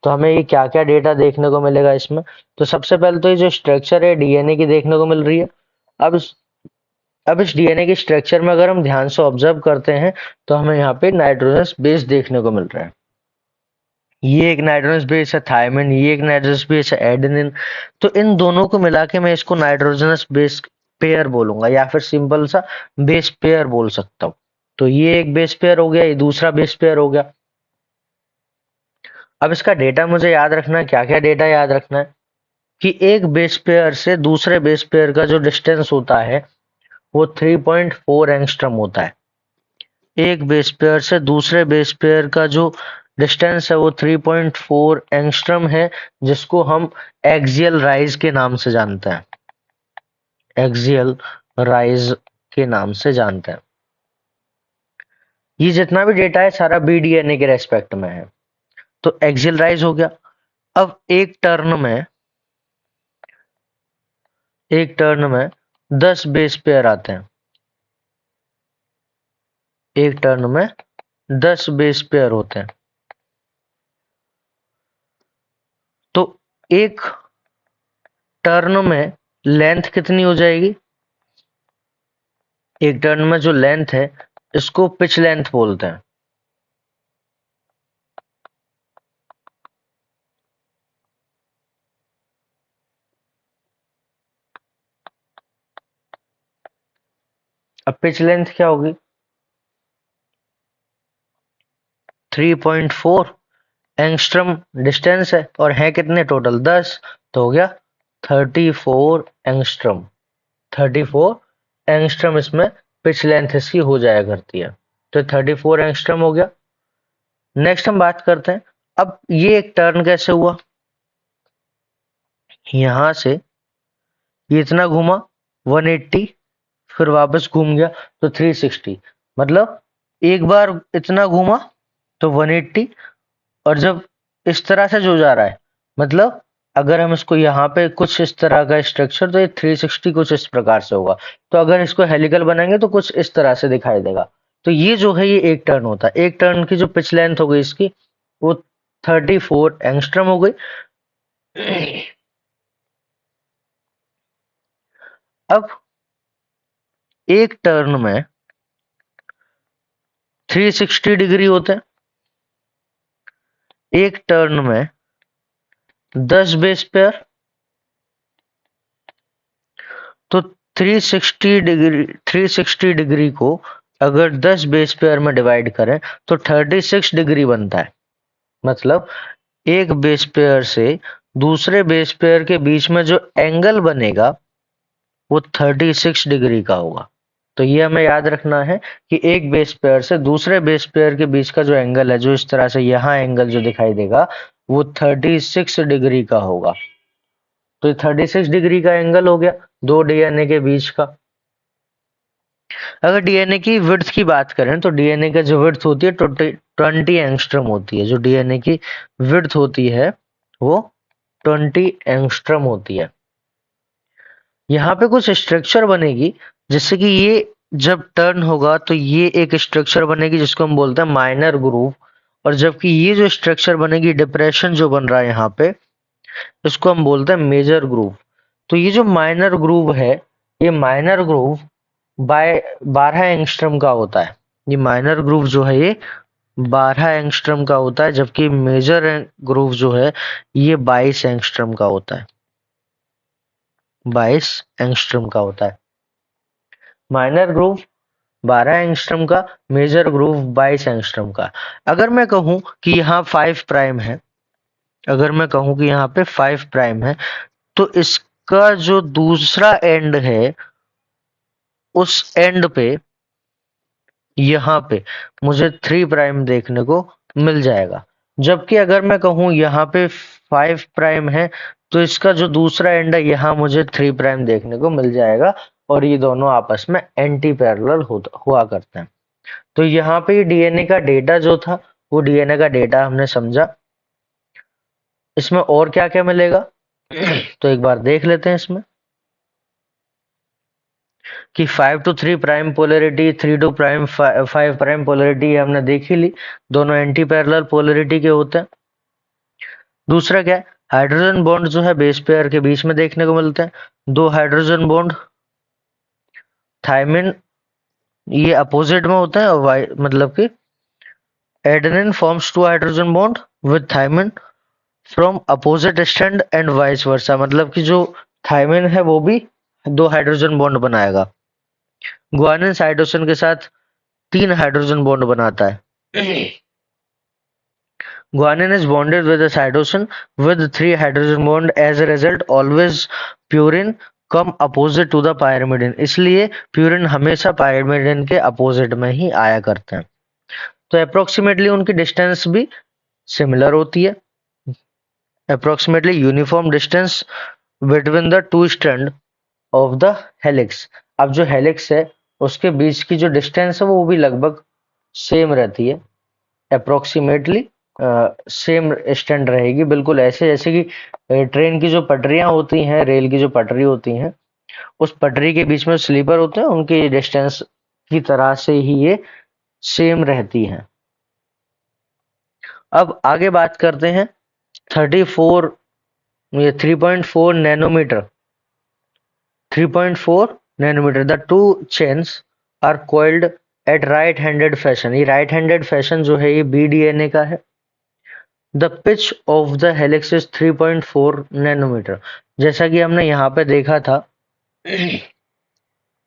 तो हमें ये क्या क्या डेटा देखने को मिलेगा इसमें। तो सबसे पहले तो ये जो स्ट्रक्चर है डीएनए की देखने को मिल रही है। अब इस डीएनए के स्ट्रक्चर में अगर हम ध्यान से ऑब्जर्व करते हैं तो हमें यहाँ पे नाइट्रोजनस बेस देखने को मिल रहा है। ये एक नाइट्रोजनस बेस है थायमिन, ये एक नाइट्रोजनस बेस है एडेनिन। तो इन दोनों को मिला के मैं इसको नाइट्रोजनस बेस पेयर बोलूंगा, या फिर सिंपल सा बेस पेयर बोल सकता हूँ। तो ये एक बेस पेयर हो गया, ये दूसरा बेस पेयर हो गया। अब इसका डेटा मुझे याद रखना है। क्या क्या डेटा याद रखना है? कि एक बेस पेयर से दूसरे बेस पेयर का जो डिस्टेंस होता है वो 3.4 एंगस्ट्रम होता है। एक बेस पेयर से दूसरे बेस पेयर का जो डिस्टेंस है वो 3.4 एंगस्ट्रम है, जिसको हम एक्सियल राइज के नाम से जानते हैं। एक्सियल राइज के नाम से जानते हैं। ये जितना भी डेटा है सारा बीडीएनए के रेस्पेक्ट में है। तो एक्सियल राइज हो गया। अब एक टर्न में 10 बेस पेयर आते हैं। एक टर्न में 10 बेस पेयर होते हैं। तो एक टर्न में लेंथ कितनी हो जाएगी? एक टर्न में जो लेंथ है इसको पिच लेंथ बोलते हैं। अब पिच लेंथ क्या होगी? 3.4 एंगस्ट्रम डिस्टेंस है और है कितने टोटल? 10। तो हो गया 34 एंगस्ट्रम। 34 एंगस्ट्रम इसमें पिच लेंथ इसकी हो जाया करती है। तो 34 एंगस्ट्रम हो गया। नेक्स्ट हम बात करते हैं, अब ये एक टर्न कैसे हुआ? यहां से ये इतना घूमा 180, फिर वापस घूम गया तो 360। मतलब एक बार इतना घूमा तो 180, और जब इस तरह से जो जा रहा है, मतलब अगर हम इसको यहाँ पे कुछ इस तरह का स्ट्रक्चर, तो ये 360 कुछ इस प्रकार से होगा। तो अगर इसको हेलिकल बनाएंगे तो कुछ इस तरह से दिखाई देगा। तो ये जो है ये एक टर्न होता है। एक टर्न की जो पिच लेंथ हो गई इसकी वो 34 एंगस्ट्रम हो गई। अब एक टर्न में 360 डिग्री होते हैं। एक टर्न में 10 बेस पेयर, तो 360 डिग्री को अगर 10 बेस पेयर में डिवाइड करें तो 36 डिग्री बनता है। मतलब एक बेस पेयर से दूसरे बेस पेयर के बीच में जो एंगल बनेगा वो 36 डिग्री का होगा। तो ये हमें याद रखना है कि एक बेस पेयर से दूसरे बेस पेयर के बीच का जो एंगल है, जो इस तरह से यहाँ एंगल जो दिखाई देगा, वो 36 डिग्री का होगा। तो ये 36 डिग्री का एंगल हो गया दो डीएनए के बीच का। अगर डीएनए की विड्थ की बात करें तो डीएनए का जो विड्थ होती है 20 एंगस्ट्रम होती है। जो डीएनए की विड्थ होती है वो 20 एंगस्ट्रम होती है। यहाँ पे कुछ स्ट्रक्चर बनेगी जिससे कि ये जब टर्न होगा तो ये एक स्ट्रक्चर बनेगी जिसको हम बोलते हैं माइनर ग्रूव। और जबकि ये जो स्ट्रक्चर बनेगी, डिप्रेशन जो बन रहा है यहाँ पे, इसको हम बोलते हैं मेजर ग्रूव। तो ये जो माइनर ग्रूव है, ये माइनर ग्रूव बाय 12 एंगस्ट्रम का होता है। ये माइनर ग्रूव जो है ये 12 एंगस्ट्रम का होता है, जबकि मेजर ग्रूव जो है ये 22 एंगस्ट्रम का होता है। 22 एंगस्ट्रम का होता है। माइनर ग्रूव 12 एंगस्ट्रम का, मेजर ग्रूव 22 एंगस्ट्रम का। अगर मैं कहूं कि यहाँ 5 प्राइम है, अगर मैं कहूं कि यहाँ पे 5 प्राइम है, तो इसका जो दूसरा एंड है, उस एंड पे यहाँ पे मुझे 3 प्राइम देखने को मिल जाएगा। जबकि अगर मैं कहूँ यहाँ पे 5 प्राइम है, तो इसका जो दूसरा एंड है यहाँ मुझे 3 प्राइम देखने को मिल जाएगा, और ये दोनों आपस में एंटी पैरेलल हुआ करते हैं। तो यहाँ पे डीएनए का डेटा जो था, वो डीएनए का डेटा हमने समझा। इसमें और क्या क्या मिलेगा तो एक बार देख लेते हैं इसमें कि 5 to 3 prime polarity, 3 to 5 prime polarity हमने देख ही ली, दोनों एंटी पैरेलल पोलरिटी के होते हैं। दूसरा क्या है, हाइड्रोजन बॉन्ड जो है बेस पेयर के बीच में देखने को मिलते हैं। दो हाइड्रोजन बॉन्ड थायमिन ये अपोजिट में होते हैं, और मतलब कि adenine forms 2 hydrogen bond with thymine from opposite strand and vice versa. मतलब कि जो थायमिन है वो भी 2 हाइड्रोजन बॉन्ड बनाएगा। ग्वानिन साइटोसिन के साथ 3 हाइड्रोजन बॉन्ड बनाता है। Guanine is bonded with a cytosine with 3 hydrogen bond. As a result, always purine come opposite to the pyrimidine. इसलिए प्यूरिन हमेशा pyrimidine के अपोजिट में ही आया करते हैं। तो अप्रोक्सीमेटली उनकी डिस्टेंस भी सिमिलर होती है। Approximately uniform distance between the two strand of the helix. अब जो हेलिक्स है उसके बीच की जो डिस्टेंस है वो भी लगभग सेम रहती है। अप्रोक्सीमेटली सेम स्टैंड रहेगी, बिल्कुल ऐसे जैसे कि ट्रेन की जो पटरियां होती हैं, रेल की जो पटरी होती हैं, उस पटरी के बीच में स्लीपर होते हैं, उनकी डिस्टेंस की तरह से ही ये सेम रहती हैं। अब आगे बात करते हैं 34 ये 3.4 nanometre. 3.4 nanometre the two chains are coiled at right handed fashion. ये राइट हैंडेड फैशन जो है ये BDNA का है। The pitch of the helix is 3.4 nanometre. जैसा कि हमने यहाँ पे देखा था,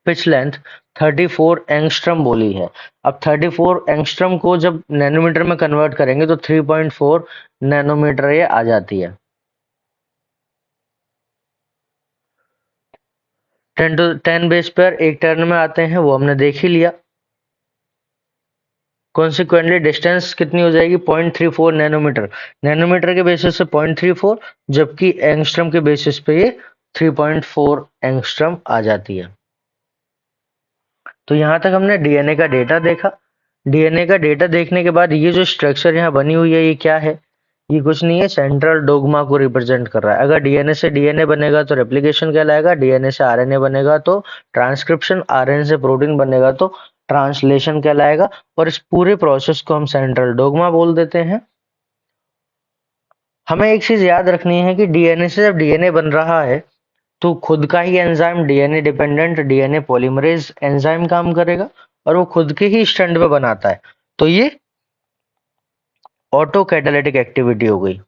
पिच लेंथ 34 एंगस्ट्रम बोली है। अब 34 एंगस्ट्रम को जब नैनोमीटर में कन्वर्ट करेंगे तो 3.4 नैनोमीटर ये आ जाती है। 10 बेस पेयर एक टर्न में आते हैं, वो हमने देख ही लिया। कॉन्सिक्वेंटली डिस्टेंस कितनी हो जाएगी, 0.34 नैनोमीटर। नैनोमीटर के बेसिस से 0.34, जबकि एंगस्ट्रम के बेसिस पे ये 3.4 एंगस्ट्रम आ जाती है। तो यहाँ तक हमने डीएनए का डेटा देखा। डीएनए का डेटा देखने के बाद ये जो स्ट्रक्चर यहाँ बनी हुई है, ये क्या है, ये कुछ नहीं है, सेंट्रल डोग्मा को रिप्रेजेंट कर रहा है। अगर डीएनए से डीएनए बनेगा तो रेप्लिकेशन कहलाएगा, डीएनए से आरएनए बनेगा तो ट्रांसक्रिप्शन, आरएनए से प्रोटीन बनेगा तो ट्रांसलेशन कहलाएगा। और इस पूरे प्रोसेस को हम सेंट्रल डोग्मा बोल देते हैं। हमें एक चीज याद रखनी है कि डीएनए से जब डीएनए बन रहा है तो खुद का ही enzyme, DNA dependent DNA polymerase enzyme काम करेगा, और वो खुद के ही स्ट्रैंड पे बनाता है। तो ये ऑटो कैटालिटिक एक्टिविटी हो गई।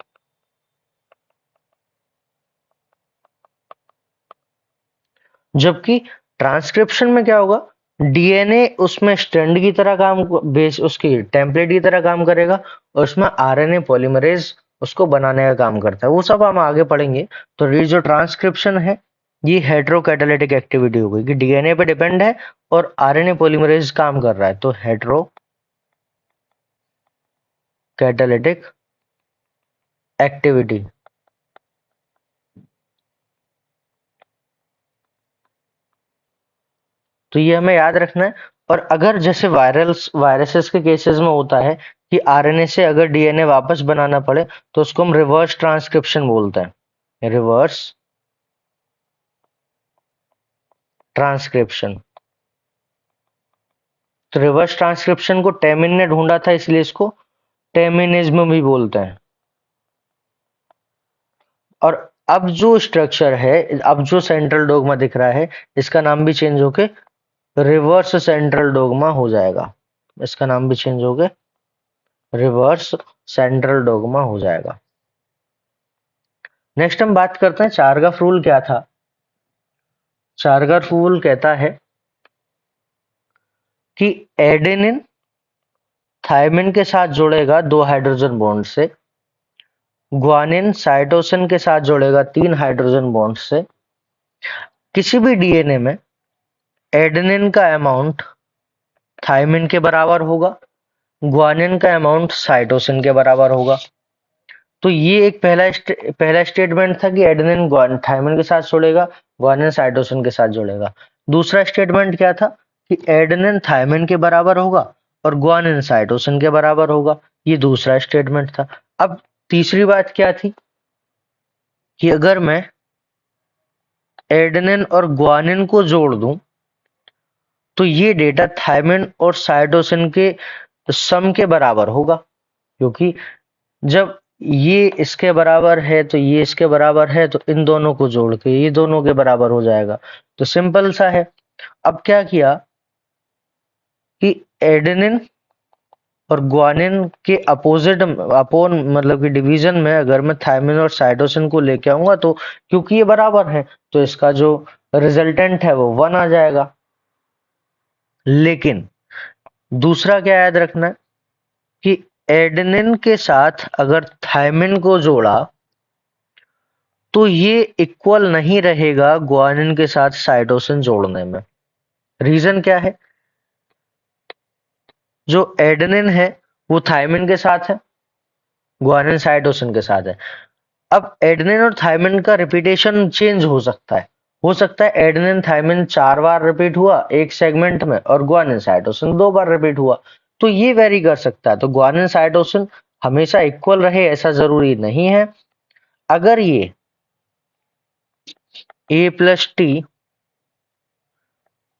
जबकि ट्रांसक्रिप्शन में क्या होगा, डीएनए उसमें स्ट्रैंड की तरह काम, बेस उसकी टेम्पलेट की तरह काम करेगा, और उसमें आरएनए पॉलीमरेज उसको बनाने का काम करता है। वो सब हम आगे पढ़ेंगे। तो ये जो ट्रांसक्रिप्शन है ये हेटेरोकैटालिटिक एक्टिविटी हो गई कि डीएनए पे डिपेंड है और आरएनए पॉलीमरेज काम कर रहा है, तो हेटेरोकैटालिटिक एक्टिविटी। तो ये हमें याद रखना है। और अगर जैसे वायरसेस के केसेस में होता है कि आरएनए से अगर डीएनए वापस बनाना पड़े तो उसको हम रिवर्स ट्रांसक्रिप्शन बोलते हैं, रिवर्स ट्रांसक्रिप्शन। तो रिवर्स ट्रांसक्रिप्शन को टेमिन ने ढूंढा था, इसलिए इसको टेमिनिज्म भी बोलते हैं। और अब जो स्ट्रक्चर है, अब जो सेंट्रल डोग्मा दिख रहा है, इसका नाम भी चेंज होके रिवर्स सेंट्रल डोग्मा हो जाएगा। इसका नाम भी चेंज होके रिवर्स सेंट्रल डोग्मा हो जाएगा। नेक्स्ट हम बात करते हैं चारगाफ रूल क्या था। चारगाफ रूल कहता है कि एडेनिन थायमिन के साथ जुड़ेगा 2 हाइड्रोजन बॉन्ड से, ग्वानिन साइटोसिन के साथ जुड़ेगा 3 हाइड्रोजन बॉन्ड से। किसी भी डीएनए में एडेनिन का अमाउंट थायमिन के बराबर होगा, ग्वानिन का अमाउंट साइटोसिन के बराबर होगा। तो ये एक पहला स्टेटमेंट था कि एडेनिन थायमिन के साथ जुड़ेगा, ग्वानिन साइटोसिन के साथ जुड़ेगा। दूसरा स्टेटमेंट क्या था कि एडेनिन थायमिन के बराबर होगा और ग्वानिन साइटोसिन के बराबर होगा। ये दूसरा स्टेटमेंट था। अब तीसरी बात क्या थी कि अगर मैं एडेनिन और ग्वानिन को जोड़ दूं तो ये डेटा थायमिन और साइटोसिन के सम के बराबर होगा, क्योंकि जब ये इसके बराबर है तो ये इसके बराबर है, तो इन दोनों को जोड़ के ये दोनों के बराबर हो जाएगा। तो सिंपल सा है। अब क्या किया कि एडेनिन और ग्वानिन के अपोजिट अपोन मतलब कि डिवीजन में अगर मैं थायमिन और साइटोसिन को लेके आऊंगा तो क्योंकि ये बराबर है तो इसका जो रिजल्टेंट है वो 1 आ जाएगा। लेकिन दूसरा क्या याद रखना है कि एडेनिन के साथ अगर थायमिन को जोड़ा तो ये इक्वल नहीं रहेगा ग्वानिन के साथ साइटोसिन जोड़ने में। रीजन क्या है? जो एडेनिन है वो थायमिन के साथ है, ग्वानिन साइटोसिन के साथ है। अब एडेनिन और थायमिन का रिपीटेशन चेंज हो सकता है। हो सकता है एडेनिन थायमिन 4 बार रिपीट हुआ एक सेगमेंट में और ग्वानिन साइटोसिन 2 बार रिपीट हुआ, तो ये वेरी कर सकता है। तो ग्वानिन साइटोसिन हमेशा इक्वल रहे ऐसा जरूरी नहीं है। अगर ये A+T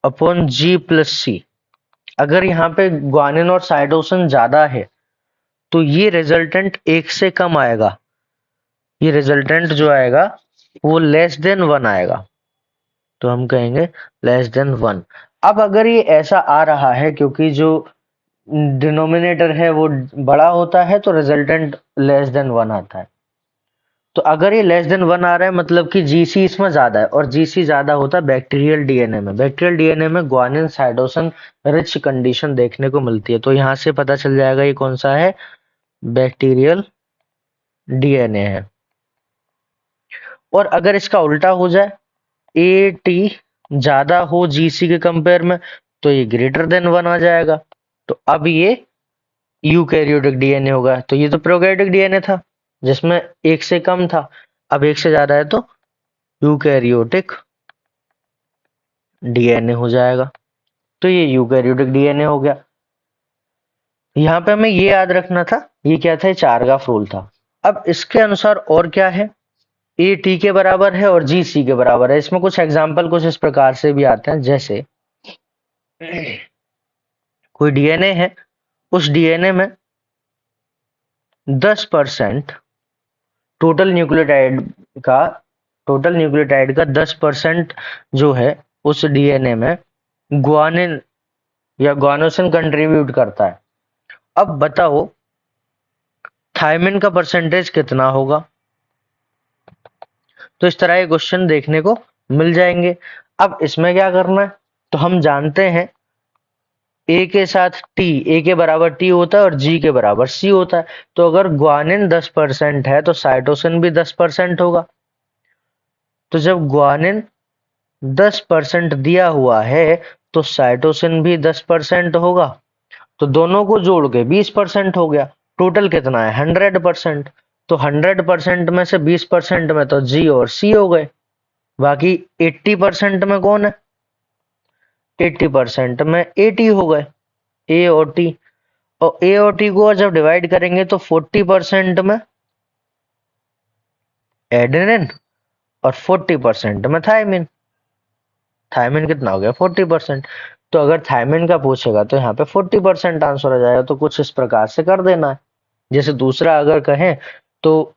अपॉन G+C, अगर यहाँ पे ग्वानिन और साइटोसिन ज्यादा है तो ये रिजल्टेंट 1 से कम आएगा। ये रिजल्टेंट जो आएगा वो लेस देन 1 आएगा, तो हम कहेंगे लेस देन 1। अब अगर ये ऐसा आ रहा है क्योंकि जो डिनोमिनेटर है वो बड़ा होता है तो रिजल्टेंट लेस देन 1 आता है। तो अगर ये लेस देन 1 आ रहा है मतलब कि जीसी इसमें ज्यादा है, और जीसी ज्यादा होता है बैक्टीरियल डीएनए में। बैक्टीरियल डीएनए में ग्वानिन साइटोसिन रिच कंडीशन देखने को मिलती है, तो यहां से पता चल जाएगा ये कौन सा है, बैक्टीरियल डीएनए है। और अगर इसका उल्टा हो जाए, ए टी ज्यादा हो जीसी के कंपेयर में, तो ये ग्रेटर देन 1 आ जाएगा। तो अब ये यूकैरियोटिक डीएनए होगा। तो ये तो प्रोकैरियोटिक डीएनए था जिसमें 1 से कम था, अब 1 से ज्यादा है तो यूकैरियोटिक डीएनए हो जाएगा। तो ये यूकैरियोटिक डीएनए हो गया। यहाँ पे हमें ये याद रखना था, ये क्या था, चारगाफ रूल था। अब इसके अनुसार और क्या है, ए टी के बराबर है और जी सी के बराबर है। इसमें कुछ एग्जाम्पल कुछ इस प्रकार से भी आते हैं, जैसे कोई डीएनए है, उस डीएनए में 10% टोटल न्यूक्लियोटाइड का टोटल न्यूक्लियोटाइड का 10% जो है उस डीएनए में ग्वानिन या ग्वानोसिन कंट्रीब्यूट करता है। अब बताओ थायमिन का परसेंटेज कितना होगा। तो इस तरह के क्वेश्चन देखने को मिल जाएंगे। अब इसमें क्या करना है, तो हम जानते हैं ए के साथ टी, ए के बराबर टी होता है और जी के बराबर सी होता है। तो अगर ग्वानिन 10% है तो साइटोसिन भी 10% होगा। तो जब ग्वानिन 10% दिया हुआ है तो साइटोसिन भी 10% होगा, तो दोनों को जोड़ के 20% हो गया। टोटल कितना है? 100%। तो 100% में से 20% में तो जी और सी हो गए, बाकी 80% में कौन है? 80% में एटी हो गए, ए और टी। और ए और टी को जब डिवाइड करेंगे तो 40% में एडेनिन और 40% में थायमिन। थायमिन कितना हो गया? 40%। तो अगर थायमिन का पूछेगा तो यहाँ पे 40% आंसर आ जाएगा। तो कुछ इस प्रकार से कर देना है। जैसे दूसरा अगर कहें तो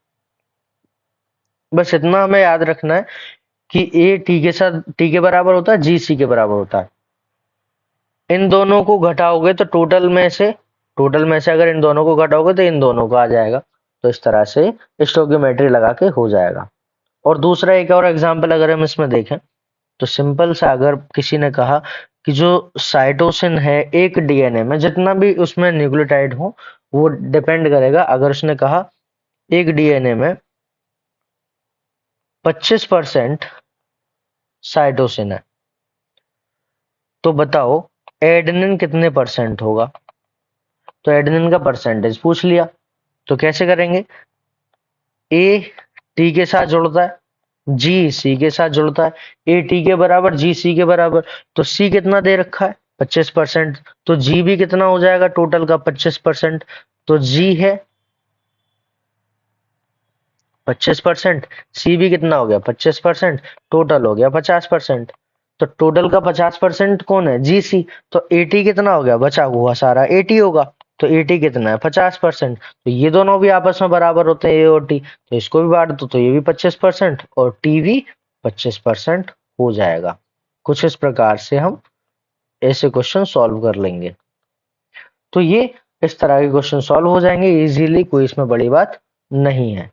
बस इतना हमें याद रखना है कि ए टी के साथ टी के बराबर होता है, जी सी के बराबर होता है। इन दोनों को घटाओगे तो टोटल में से अगर इन दोनों को घटाओगे तो इन दोनों का आ जाएगा। तो इस तरह से स्टोइकियोमेट्री लगा के हो जाएगा। और दूसरा एक और एग्जांपल अगर हम इसमें देखें तो सिंपल सा, अगर किसी ने कहा कि जो साइटोसिन है एक डीएनए में, जितना भी उसमें न्यूक्लियोटाइड हो वो डिपेंड करेगा। अगर उसने कहा एक डीएनए में 25% साइटोसिन है, तो बताओ एडेनिन कितने परसेंट होगा? तो एडेनिन का परसेंटेज पूछ लिया, तो कैसे करेंगे? ए टी के साथ जुड़ता है, जी सी के साथ जुड़ता है, ए टी के बराबर जी सी के बराबर। तो सी कितना दे रखा है? 25%। तो जी भी कितना हो जाएगा टोटल का? 25%। तो जी है 25%, सी भी कितना हो गया? 25%। टोटल हो गया 50%। तो टोटल का 50% कौन है? जी सी। तो एटी कितना हो गया? बचा हुआ सारा एटी होगा। तो एटी कितना है? 50%। तो ये दोनों भी आपस में बराबर होते हैं, ए और टी। तो इसको भी बांट दो तो ये भी 25% और टी भी 25% हो जाएगा। कुछ इस प्रकार से हम ऐसे क्वेश्चन सॉल्व कर लेंगे। तो ये इस तरह के क्वेश्चन सॉल्व हो जाएंगे इजीली, कोई इसमें बड़ी बात नहीं है।